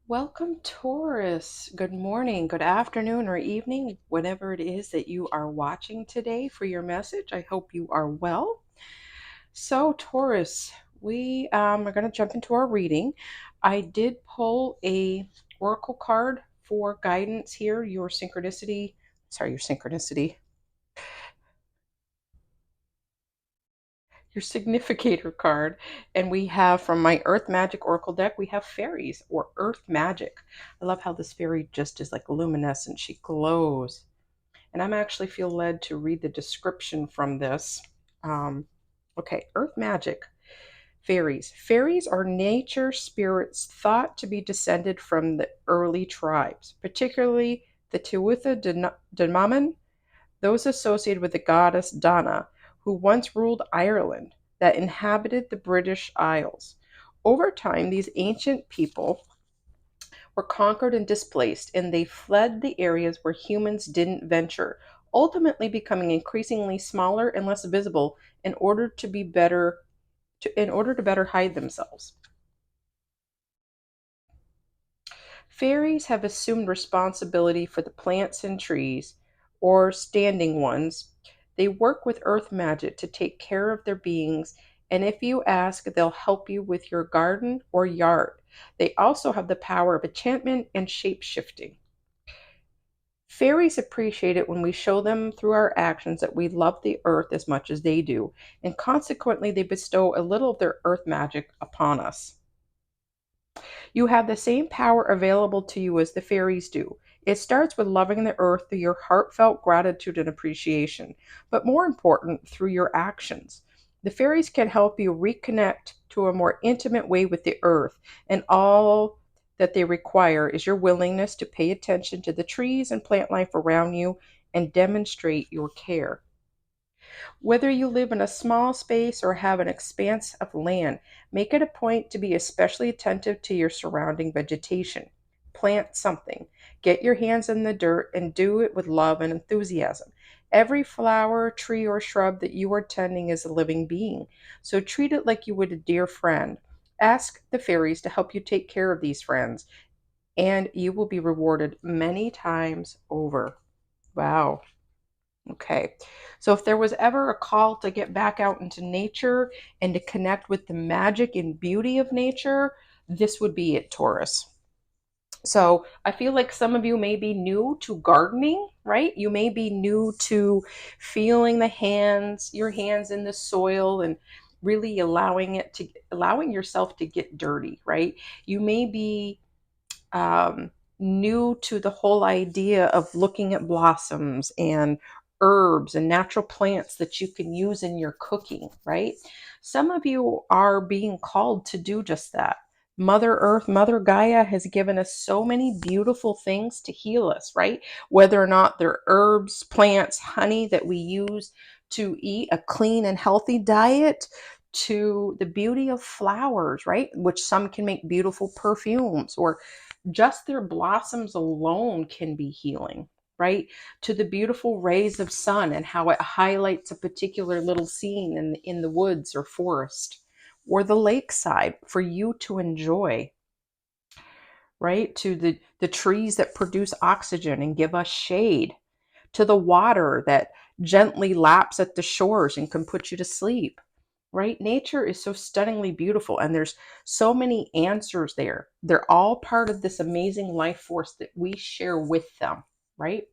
Welcome, Taurus. Good morning, good afternoon, or evening, whatever it is that you are watching today for your message. I hope you are well. So, Taurus, we are going to jump into our reading. I did pull a oracle card for guidance here. Your significator card. And we have from my Earth Magic Oracle deck, we have fairies or Earth Magic. I love how this fairy just is like luminescent. She glows. And I'm actually feel led to read the description from this. Um, okay, Earth Magic. Fairies. Fairies are nature spirits thought to be descended from the early tribes, particularly the Tuatha De Danann, those associated with the goddess Dana, who once ruled Ireland, that inhabited the British Isles. Over time, these ancient people were conquered and displaced, and they fled the areas where humans didn't venture, ultimately becoming increasingly smaller and less visible in order to better hide themselves. Fairies have assumed responsibility for the plants and trees, or standing ones. They work with earth magic to take care of their beings, and if you ask, they'll help you with your garden or yard. They also have the power of enchantment and shape shifting. Fairies appreciate it when we show them through our actions that we love the earth as much as they do, and consequently, they bestow a little of their earth magic upon us. You have the same power available to you as the fairies do. It starts with loving the earth through your heartfelt gratitude and appreciation, but more important, through your actions. The fairies can help you reconnect to a more intimate way with the earth, and all that they require is your willingness to pay attention to the trees and plant life around you and demonstrate your care. Whether you live in a small space or have an expanse of land, make it a point to be especially attentive to your surrounding vegetation. Plant something. Get your hands in the dirt and do it with love and enthusiasm. Every flower, tree, or shrub that you are tending is a living being, so treat it like you would a dear friend. Ask the fairies to help you take care of these friends, and you will be rewarded many times over. Wow. Okay. So if there was ever a call to get back out into nature and to connect with the magic and beauty of nature, this would be it, Taurus. So I feel like some of you may be new to gardening, right? You may be new to feeling your hands in the soil and really allowing yourself to get dirty, right? You may be new to the whole idea of looking at blossoms and herbs and natural plants that you can use in your cooking, right? Some of you are being called to do just that. Mother Earth, Mother Gaia has given us so many beautiful things to heal us, right? Whether or not they're herbs, plants, honey that we use to eat a clean and healthy diet, to the beauty of flowers, right? Which some can make beautiful perfumes, or just their blossoms alone can be healing, right? To the beautiful rays of sun and how it highlights a particular little scene in the woods or forest or the lakeside for you to enjoy, right? To the trees that produce oxygen and give us shade, to the water that gently laps at the shores and can put you to sleep, right? Nature is so stunningly beautiful, and there's so many answers there. They're all part of this amazing life force that we share with them, right?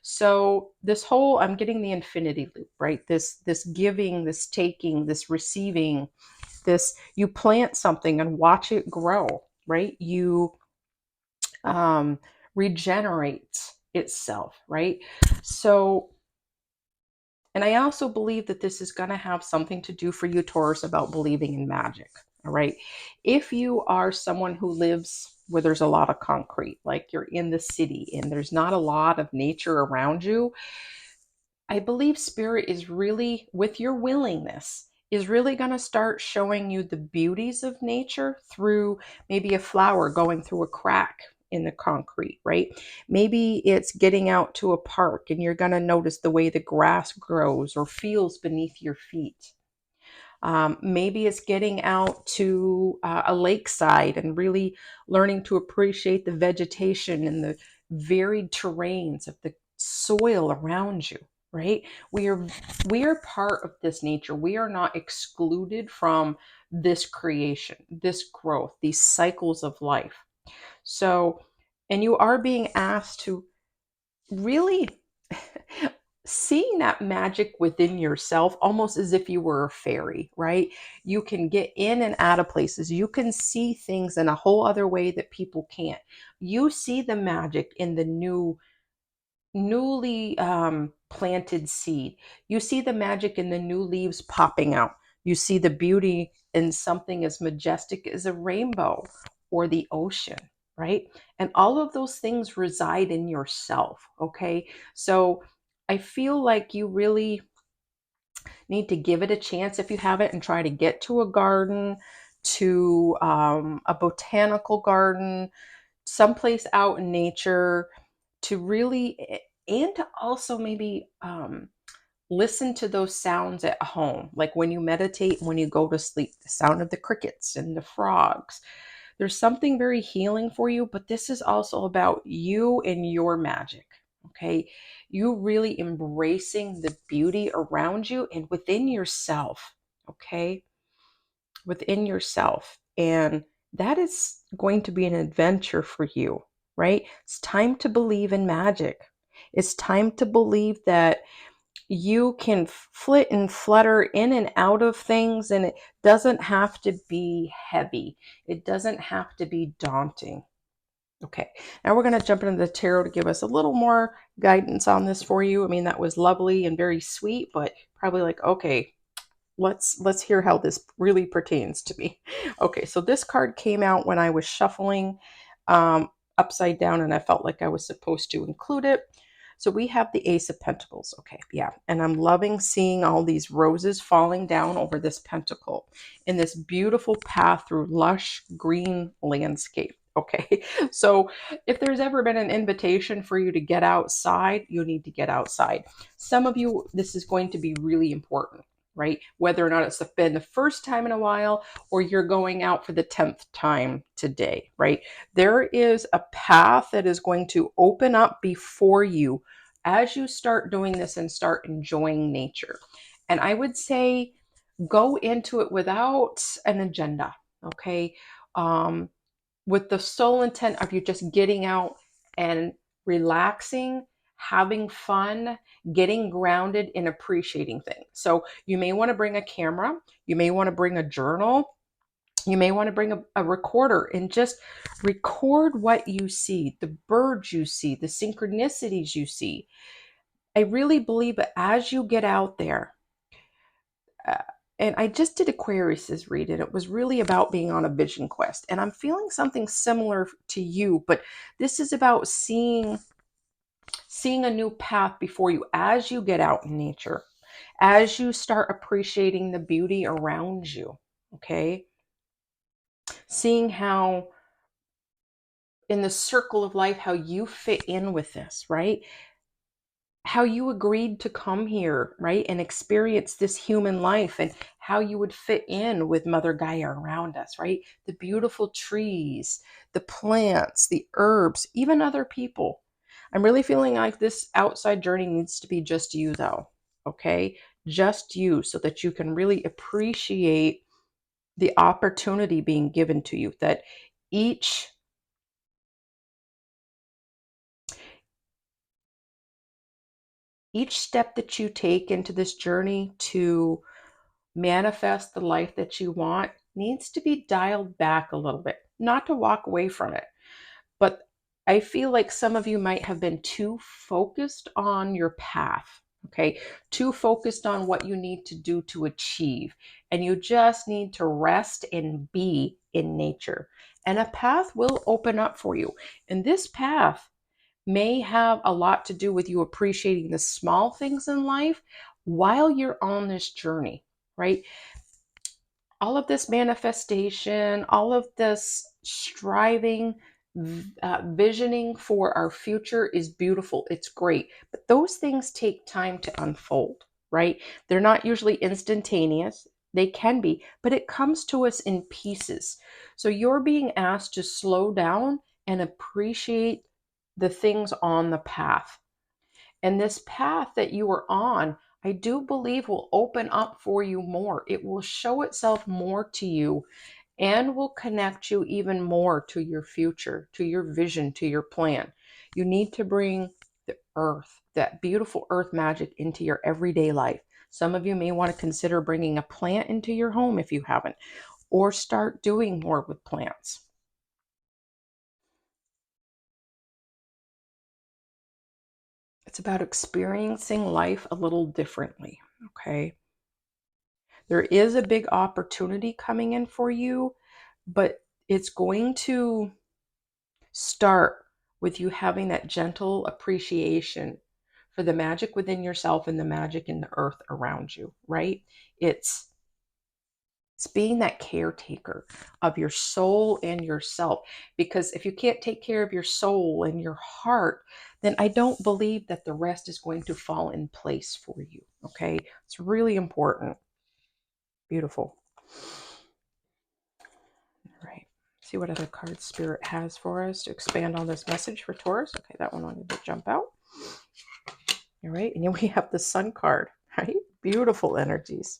So this whole, I'm getting the infinity loop, right? This giving, this taking, this receiving, this, you plant something and watch it grow, right? You um regenerate itself, right? So, and I also believe that this is going to have something to do for you, Taurus, about believing in magic. All right. If you are someone who lives where there's a lot of concrete, like you're in the city and there's not a lot of nature around you, I believe spirit is really, with your willingness, is really going to start showing you the beauties of nature through maybe a flower going through a crack in the concrete, right? Maybe it's getting out to a park and you're going to notice the way the grass grows or feels beneath your feet. Maybe it's getting out to a lakeside and really learning to appreciate the vegetation and the varied terrains of the soil around you, right? We are we are part of this nature. We are not excluded from this creation, this growth, these cycles of life. So, and you are being asked to really seeing that magic within yourself almost as if you were a fairy, right? You can get in and out of places. You can see things in a whole other way that people can't. You see the magic in the newly planted seed. You see the magic in the new leaves popping out. You see the beauty in something as majestic as a rainbow or the ocean, right? And all of those things reside in yourself, okay? So I feel like you really need to give it a chance if you haven't and try to get to a garden, to a botanical garden, someplace out in nature to really, and to also maybe listen to those sounds at home, like when you meditate, when you go to sleep, the sound of the crickets and the frogs. There's something very healing for you, but this is also about you and your magic. Okay. You really embracing the beauty around you and within yourself. Okay. Within yourself. And that is going to be an adventure for you, right? It's time to believe in magic. It's time to believe that you can flit and flutter in and out of things, and it doesn't have to be heavy. It doesn't have to be daunting. Okay, now we're going to jump into the tarot to give us a little more guidance on this for you. I mean, that was lovely and very sweet, but probably like, okay, let's hear how this really pertains to me. Okay, so this card came out when I was shuffling um, upside down, and I felt like I was supposed to include it. So we have the Ace of Pentacles. Okay, yeah, and I'm loving seeing all these roses falling down over this pentacle in this beautiful path through lush green landscape. Okay, so if there's ever been an invitation for you to get outside, you need to get outside. Some of you, this is going to be really important, right? Whether or not it's been the first time in a while or you're going out for the 10th time today, right? There is a path that is going to open up before you as you start doing this and start enjoying nature. And I would say go into it without an agenda, okay? Um, with the sole intent of you just getting out and relaxing, having fun, getting grounded, and appreciating things. So you may want to bring a camera, you may want to bring a journal, you may want to bring a recorder and just record what you see, the birds you see, the synchronicities you see. I really believe that as you get out there, uh, and I just did Aquarius's read, and it was really about being on a vision quest. And I'm feeling something similar to you, but this is about seeing a new path before you as you get out in nature, as you start appreciating the beauty around you. Okay, seeing how in the circle of life how you fit in with this, right? How you agreed to come here, right? And experience this human life and how you would fit in with Mother Gaia around us, right? The beautiful trees, the plants, the herbs, even other people. I'm really feeling like this outside journey needs to be just you, though, okay? Just you, so that you can really appreciate the opportunity being given to you, that each step that you take into this journey to manifest the life that you want needs to be dialed back a little bit, not to walk away from it. But I feel like some of you might have been too focused on your path, okay? Too focused on what you need to do to achieve. And you just need to rest and be in nature. And a path will open up for you. And this path may have a lot to do with you appreciating the small things in life while you're on this journey, right? All of this manifestation, all of this striving, visioning for our future is beautiful. It's great. But those things take time to unfold, right? They're not usually instantaneous. They can be, but it comes to us in pieces. So you're being asked to slow down and appreciate the things on the path. And this path that you are on, I do believe will open up for you more. It will show itself more to you and will connect you even more to your future, to your vision, to your plan. You need to bring the earth, that beautiful earth magic, into your everyday life. Some of you may want to consider bringing a plant into your home if you haven't, or start doing more with plants. It's about experiencing life a little differently, okay? There is a big opportunity coming in for you, but it's going to start with you having that gentle appreciation for the magic within yourself and the magic in the earth around you, right? It's it's being that caretaker of your soul and yourself. Because if you can't take care of your soul and your heart, then I don't believe that the rest is going to fall in place for you. Okay. It's really important. Beautiful. All right. See what other cards Spirit has for us to expand on this message for Taurus. Okay, that one wanted to jump out. All right. And then we have the Sun card, right? Beautiful energies.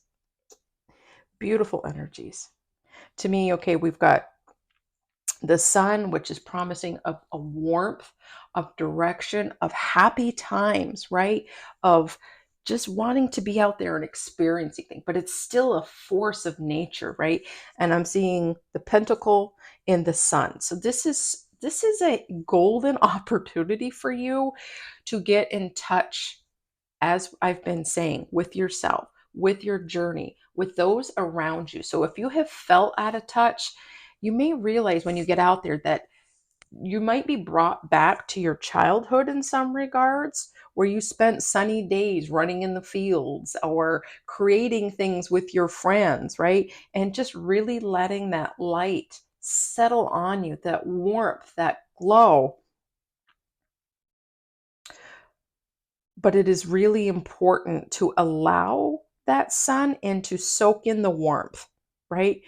Beautiful energies. To me, okay, we've got the sun, which is promising a warmth, of direction, of happy times, right? Of just wanting to be out there and experiencing things, but it's still a force of nature, right? And I'm seeing the pentacle in the sun. So this is a golden opportunity for you to get in touch, as I've been saying, with yourself, with your journey, with those around you. So if you have felt out of touch, you may realize when you get out there that you might be brought back to your childhood in some regards, where you spent sunny days running in the fields or creating things with your friends, right? And just really letting that light settle on you, that warmth, that glow. But it is really important to allow that sun and to soak in the warmth, right?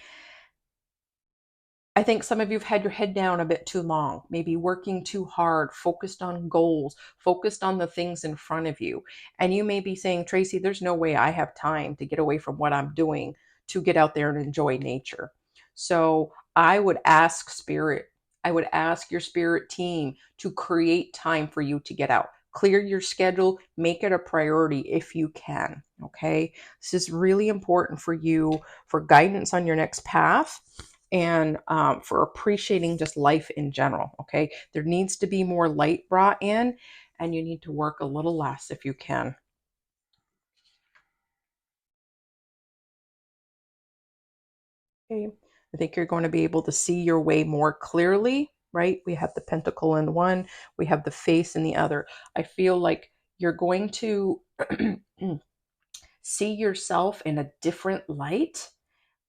I think some of you have had your head down a bit too long, maybe working too hard, focused on goals, focused on the things in front of you. And you may be saying, Tracy, there's no way I have time to get away from what I'm doing to get out there and enjoy nature. So I would ask Spirit, I would ask your spirit team to create time for you to get out. Clear your schedule, make it a priority if you can. Okay. This is really important for you for guidance on your next path and for appreciating just life in general. Okay. There needs to be more light brought in, and you need to work a little less if you can. Okay. I think you're going to be able to see your way more clearly, right? We have the pentacle in one, we have the face in the other. I feel like you're going to see yourself in a different light.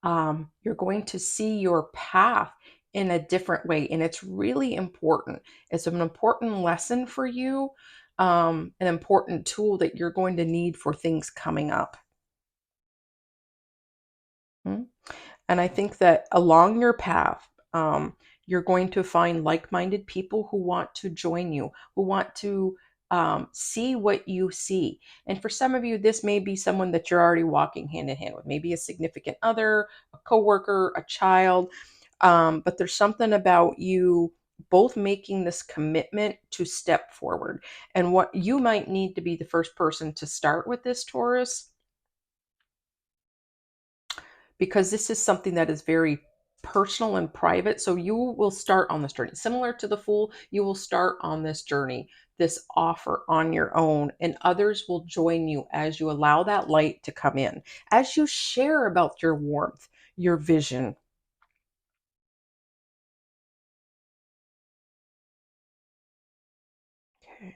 You're going to see your path in a different way. And it's really important. It's an important lesson for you, an important tool that you're going to need for things coming up. Hmm? And I think that along your path, you're going to find like minded people who want to join you, who want to see what you see. And for some of you, this may be someone that you're already walking hand in hand with, maybe a significant other, a coworker, a child. But there's something about you both making this commitment to step forward. And what you might need to be the first person to start with this, Taurus, because this is something that is very personal and private. So you will start on this journey. Similar to the Fool, you will start on this journey, this offer on your own, and others will join you as you allow that light to come in, as you share about your warmth, your vision. Okay.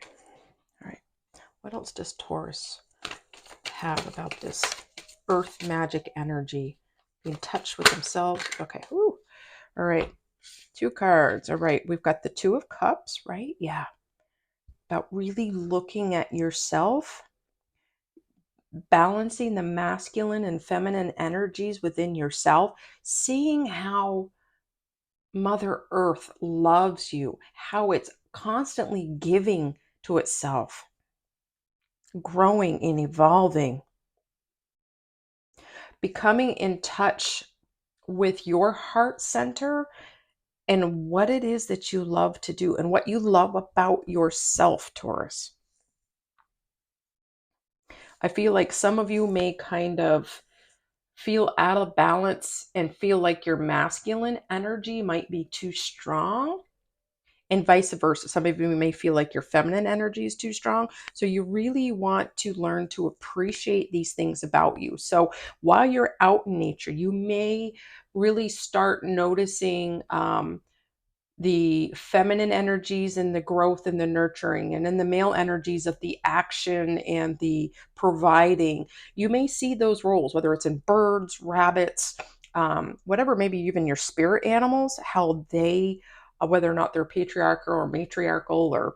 All right. What else does Taurus have about this earth magic energy? Be in touch with themselves. Okay. Woo. All right. Two cards. All right. We've got the Two of Cups, right? Yeah. About really looking at yourself, balancing the masculine and feminine energies within yourself, seeing how Mother Earth loves you, how it's constantly giving to itself, growing and evolving, becoming in touch with your heart center and what it is that you love to do and what you love about yourself, Taurus. I feel like some of you may kind of feel out of balance and feel like your masculine energy might be too strong, and vice versa. Some of you may feel like your feminine energy is too strong. So you really want to learn to appreciate these things about you. So while you're out in nature, you may really start noticing the feminine energies and the growth and the nurturing, and then the male energies of the action and the providing. You may see those roles, whether it's in birds, rabbits, whatever, maybe even your spirit animals, how they, whether or not they're patriarchal or matriarchal or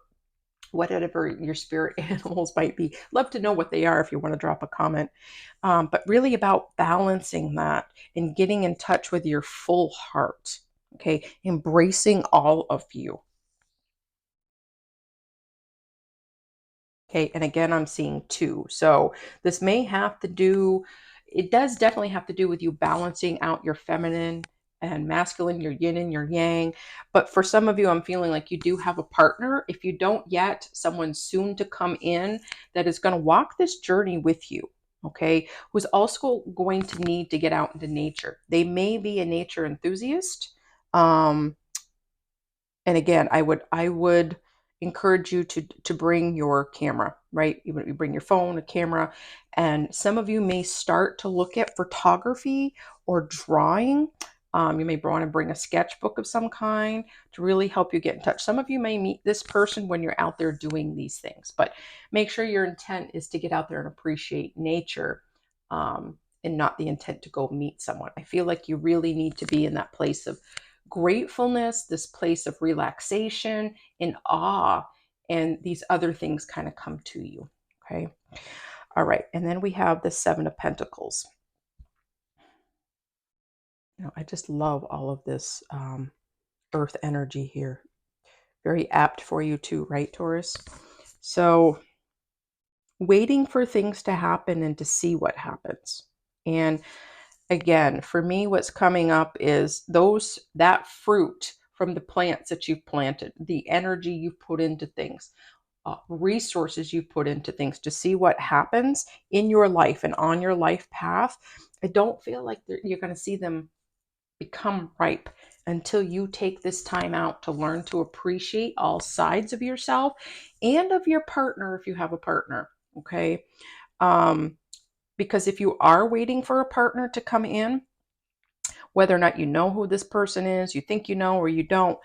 whatever your spirit animals might be. Love to know what they are if you want to drop a comment. But really about balancing that and getting in touch with your full heart. Okay, embracing all of you. Okay, and again, I'm seeing two. So this may have to do, it does definitely have to do with you balancing out your feminine and masculine, your yin and your yang. But for some of you, I'm feeling like you do have a partner. If you don't yet, someone soon to come in that is going to walk this journey with you. Okay, who's also going to need to get out into nature. They may be a nature enthusiast. Um, and again, I would encourage you to bring your camera, right? You bring your phone, a camera, and some of you may start to look at photography or drawing. You may want to bring a sketchbook of some kind to really help you get in touch. Some of you may meet this person when you're out there doing these things, but make sure your intent is to get out there and appreciate nature, and not the intent to go meet someone. I feel like you really need to be in that place of gratefulness, this place of relaxation and awe, and these other things kind of come to you. Okay. All right. And then we have the Seven of Pentacles. I just love all of this earth energy here. Very apt for you too, right, Taurus? So waiting for things to happen and to see what happens. And again, for me, what's coming up is that fruit from the plants that you've planted, the energy you've put into things, resources you've put into things to see what happens in your life and on your life path. I don't feel like you're going to see them become ripe until you take this time out to learn to appreciate all sides of yourself and of your partner if you have a partner. Okay. Um, because if you are waiting for a partner to come in, whether or not you know who this person is, you think you know or you don't,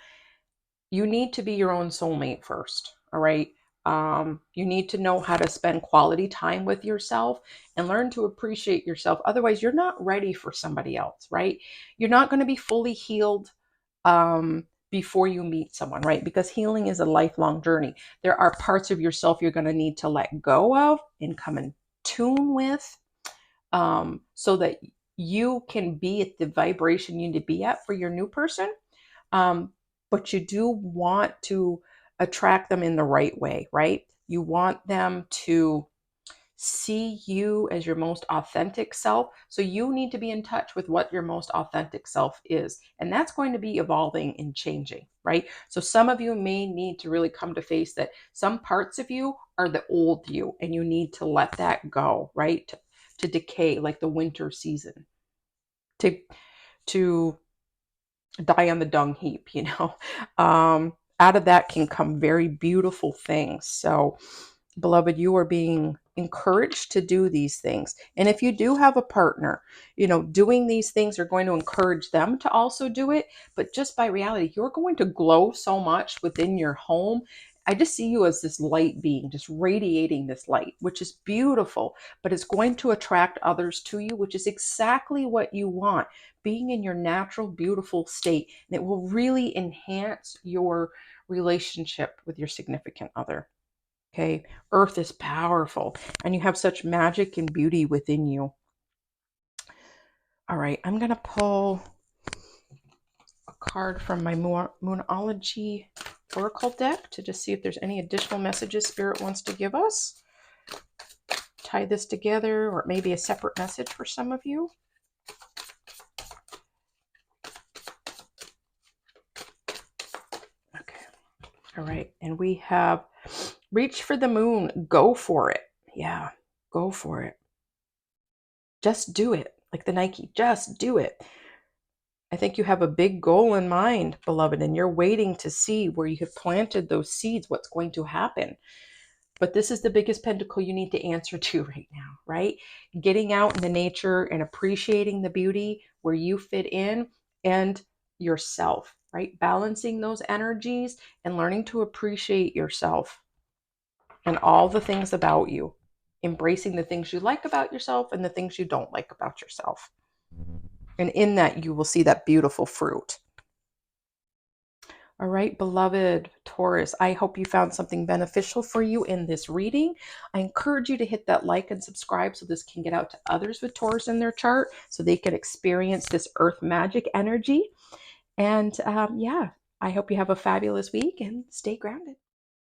you need to be your own soulmate first. All right. You need to know how to spend quality time with yourself and learn to appreciate yourself. Otherwise, you're not ready for somebody else, right? You're not going to be fully healed before you meet someone, right? Because healing is a lifelong journey. There are parts of yourself you're going to need to let go of and come in tune with, so that you can be at the vibration you need to be at for your new person. Um, but you do want to attract them in the right way, right? You want them to see you as your most authentic self. So you need to be in touch with what your most authentic self is. And that's going to be evolving and changing, right? So some of you may need to really come to face that some parts of you are the old you and you need to let that go, right? To decay like the winter season, to to die on the dung heap, out of that can come very beautiful things. So beloved, you are being encouraged to do these things. And if you do have a partner, doing these things are going to encourage them to also do it. But just by reality, you're going to glow so much within your home. I just see you as this light being, just radiating this light, which is beautiful, but it's going to attract others to you, which is exactly what you want, being in your natural, beautiful state. And it will really enhance your relationship with your significant other. Okay, Earth is powerful, and you have such magic and beauty within you. All right, I'm going to pull a card from my Moonology Oracle deck to just see if there's any additional messages Spirit wants to give us. Tie this together, or maybe a separate message for some of you. Okay. All right. And we have reach for the moon. Go for it. Yeah. Go for it. Just do it. Like the Nike. Just do it. I think you have a big goal in mind, beloved, and you're waiting to see where you have planted those seeds, what's going to happen. But this is the biggest pentacle you need to answer to right now, right? Getting out in the nature and appreciating the beauty where you fit in and yourself, right? Balancing those energies and learning to appreciate yourself and all the things about you. Embracing the things you like about yourself and the things you don't like about yourself. And in that, you will see that beautiful fruit. All right, beloved Taurus, I hope you found something beneficial for you in this reading. I encourage you to hit that like and subscribe so this can get out to others with Taurus in their chart so they can experience this earth magic energy. And yeah, I hope you have a fabulous week and stay grounded.